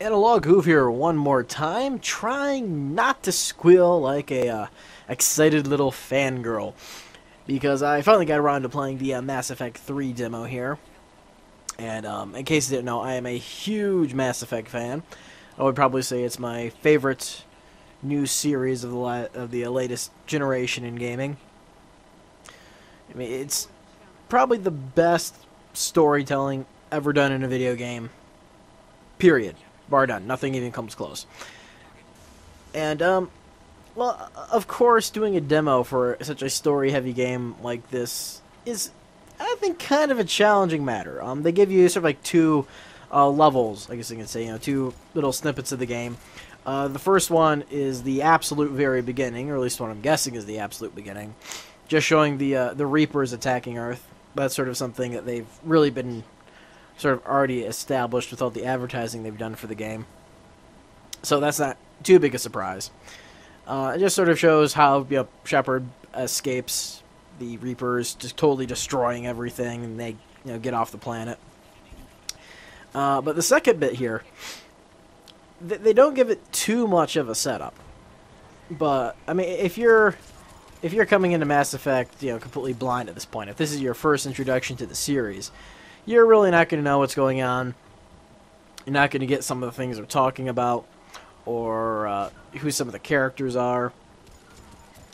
Analog Groove here one more time, trying not to squeal like a excited little fangirl, because I finally got around to playing the Mass Effect 3 demo here. And in case you didn't know, I am a huge Mass Effect fan. I would probably say it's my favorite new series of the latest generation in gaming. I mean, it's probably the best storytelling ever done in a video game. Period. Bar done. Nothing even comes close. And, well, of course, doing a demo for such a story-heavy game like this is, I think, kind of a challenging matter. They give you sort of like two levels, I guess you can say, two little snippets of the game. The first one is the absolute very beginning, or at least what I'm guessing is the absolute beginning, just showing the Reapers attacking Earth. That's sort of something that they've really been sort of already established with all the advertising they've done for the game. So that's not too big a surprise. It just sort of shows how Shepard escapes the Reapers, just totally destroying everything, and they get off the planet. But the second bit here, they don't give it too much of a setup. But I mean, if you're coming into Mass Effect, completely blind at this point, if this is your first introduction to the series, you're really not going to know what's going on. You're not going to get some of the things they're talking about, or who some of the characters are.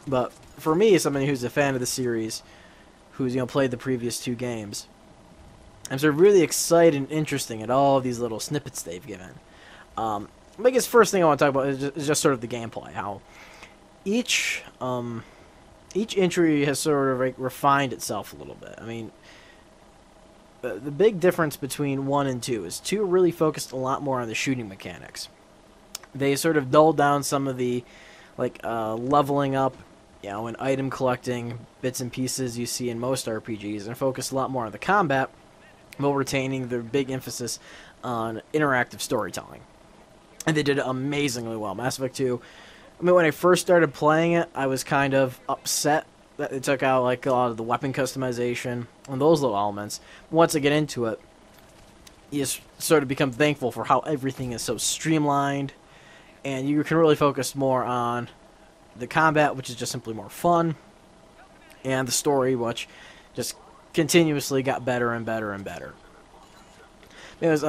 But for me, as somebody who's a fan of the series, who's played the previous two games, I'm sort of really excited and interesting at all of these little snippets they've given. I guess first thing I want to talk about is just sort of the gameplay. How each entry has sort of refined itself a little bit. I mean, the big difference between 1 and 2 is 2 really focused a lot more on the shooting mechanics. They sort of dulled down some of the leveling up, and item collecting bits and pieces you see in most RPGs, and focused a lot more on the combat, while retaining the big emphasis on interactive storytelling. And they did it amazingly well. Mass Effect 2, I mean, when I first started playing it, I was kind of upset that they took out a lot of the weapon customization and those little elements. Once I get into it, you just sort of become thankful for how everything is so streamlined, and you can really focus more on the combat, which is just simply more fun, and the story, which just continuously got better and better and better. Because,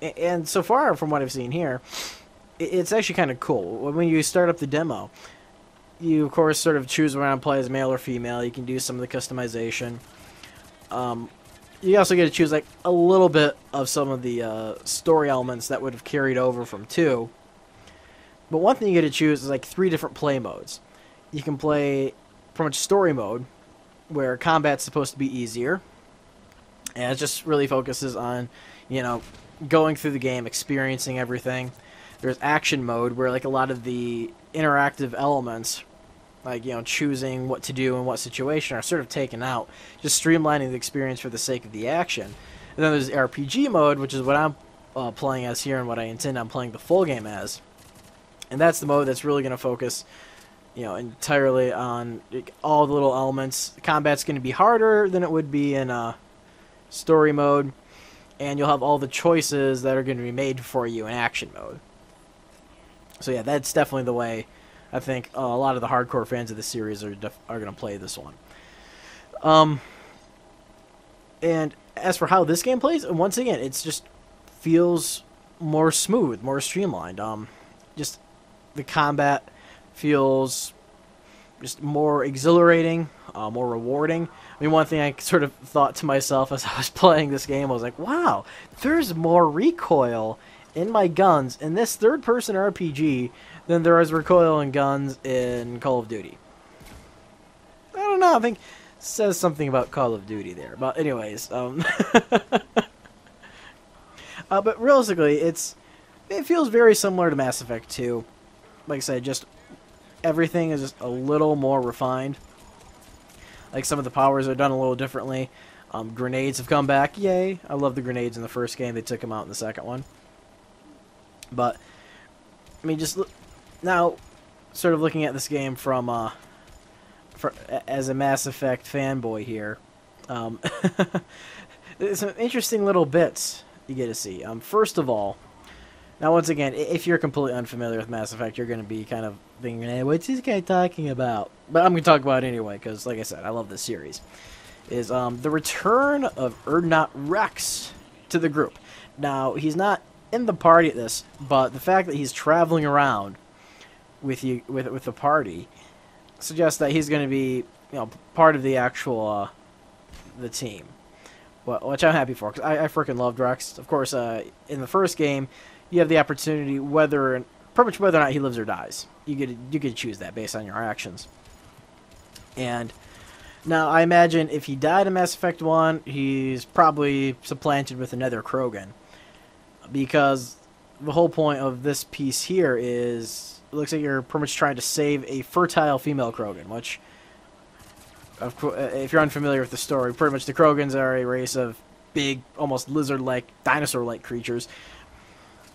and so far from what I've seen here, it's actually kind of cool. When you start up the demo, you, of course, sort of choose around, play as male or female. You can do some of the customization. You also get to choose a little bit of some of the story elements that would have carried over from 2. But one thing you get to choose is 3 different play modes. You can play pretty much story mode, where combat's supposed to be easier, and it just really focuses on, going through the game, experiencing everything. There's action mode, where a lot of the interactive elements, choosing what to do in what situation, are sort of taken out, just streamlining the experience for the sake of the action. And then there's RPG mode, which is what I'm playing as here, and what I intend on playing the full game as. And that's the mode that's really going to focus, entirely on all the little elements. The combat's going to be harder than it would be in story mode, and you'll have all the choices that are going to be made for you in action mode. So yeah, that's definitely the way I think a lot of the hardcore fans of the series are going to play this one. And as for how this game plays, once again, it's just feels more smooth, more streamlined. Just the combat feels just more exhilarating, more rewarding. I mean, one thing I sort of thought to myself as I was playing this game, I was like, wow, there's more recoil in my guns in this third-person RPG than there is recoil in guns in Call of Duty. I don't know, I think it says something about Call of Duty there. But anyways, but realistically, it feels very similar to Mass Effect 2. Like I said, just everything is just a little more refined. Some of the powers are done a little differently. Grenades have come back. Yay. I love the grenades in the first game. They took them out in the second one. But, I mean, just now, sort of looking at this game from, as a Mass Effect fanboy here, there's some interesting little bits you get to see. First of all, Now, once again, if you're completely unfamiliar with Mass Effect, you're going to be kind of thinking, hey, what's this guy talking about? But I'm going to talk about it anyway, because, like I said, I love this series. Is the return of Urdnot Wrex to the group. Now, he's not in the party at this, but the fact that he's traveling around with you with the party suggests that he's going to be, part of the actual the team. Which I'm happy for, because I freaking loved Wrex. Of course, in the first game, you have the opportunity pretty much whether or not he lives or dies. You get to choose that based on your actions. And now I imagine if he died in Mass Effect 1, he's probably supplanted with another Krogan, because the whole point of this piece here is it looks like you're pretty much trying to save a fertile female Krogan, which, if you're unfamiliar with the story, pretty much the Krogans are a race of big, almost lizard-like, dinosaur-like creatures.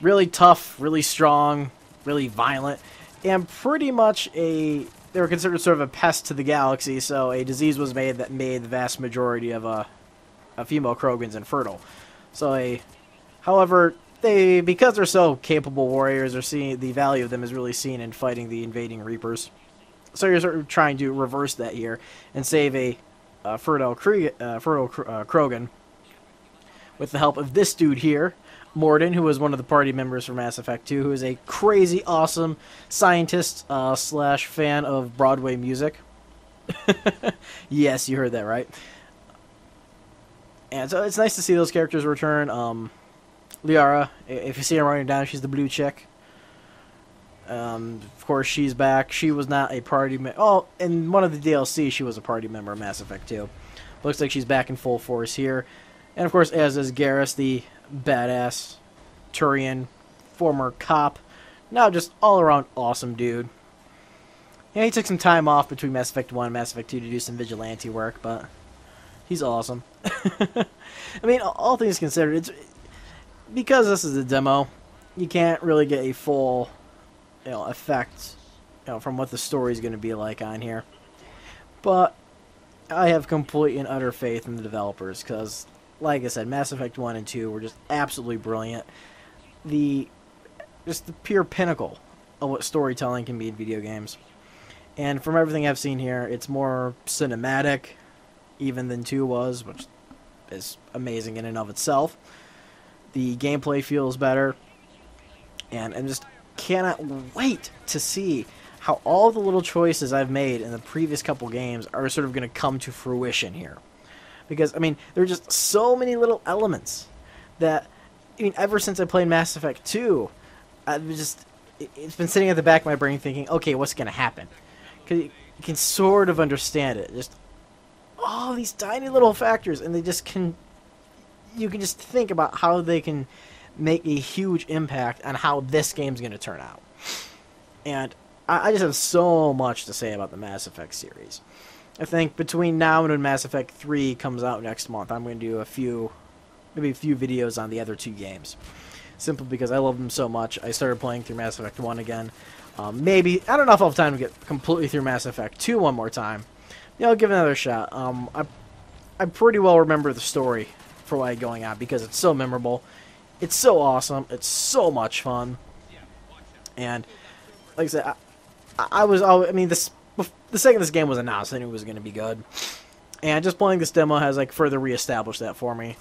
Really tough, really strong, really violent, and pretty much they were considered sort of a pest to the galaxy, so a disease was made that made the vast majority of female Krogans infertile. However, because they're so capable warriors, the value of them is really seen in fighting the invading Reapers. So you're sort of trying to reverse that here and save a fertile Krogan with the help of this dude here, Mordin, who was one of the party members for Mass Effect 2, who is a crazy awesome scientist slash fan of Broadway music. Yes, you heard that right. And so it's nice to see those characters return. Liara, if you see her running down, she's the blue chick. Of course, she's back. She was not a party member. Oh, in one of the DLC, she was a party member of Mass Effect 2. Looks like she's back in full force here. And of course, as is Garrus, the badass Turian, former cop. Now just all-around awesome dude. Yeah, he took some time off between Mass Effect 1 and Mass Effect 2 to do some vigilante work, but he's awesome. I mean, all things considered, because this is a demo, you can't really get a full effect from what the story is going to be like on here. But I have complete and utter faith in the developers, because, like I said, Mass Effect 1 and 2 were just absolutely brilliant. Just the pure pinnacle of what storytelling can be in video games. And from everything I've seen here, it's more cinematic even than 2 was, which is amazing in and of itself. The gameplay feels better, and I just cannot wait to see how all the little choices I've made in the previous couple games are sort of going to come to fruition here. Because, I mean, there are just so many little elements that, ever since I played Mass Effect 2, it's been sitting at the back of my brain thinking, okay, what's going to happen? Because you can sort of understand it. Just all these tiny little factors, and you can just think about how they can make a huge impact on how this game's going to turn out. And I just have so much to say about the Mass Effect series. I think between now and when Mass Effect 3 comes out next month, I'm going to do maybe a few videos on the other 2 games. Simply because I love them so much. I started playing through Mass Effect 1 again. I don't know if I'll have time to get completely through Mass Effect 2 one more time. I'll give it another shot. I pretty well remember the story for why going on, because it's so memorable. It's so awesome. It's so much fun. And like I said, the second this game was announced, I knew it was going to be good. And just playing this demo has further reestablished that for me.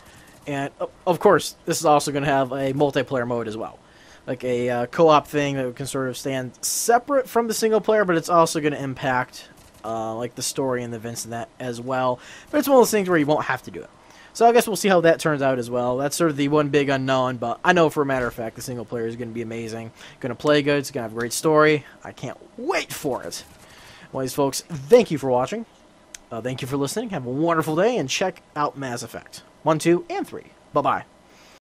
And of course, this is also going to have a multiplayer mode as well, like a co-op thing that can sort of stand separate from the single player, but it's also going to impact the story and the events in that as well. But it's one of those things where you won't have to do it. So I guess we'll see how that turns out as well. That's sort of the one big unknown, but I know for a matter of fact the single player is going to be amazing. Going to play good, it's going to have a great story. I can't wait for it. Anyways, folks, thank you for watching. Thank you for listening. Have a wonderful day, and check out Mass Effect 1, 2, and 3. Bye-bye.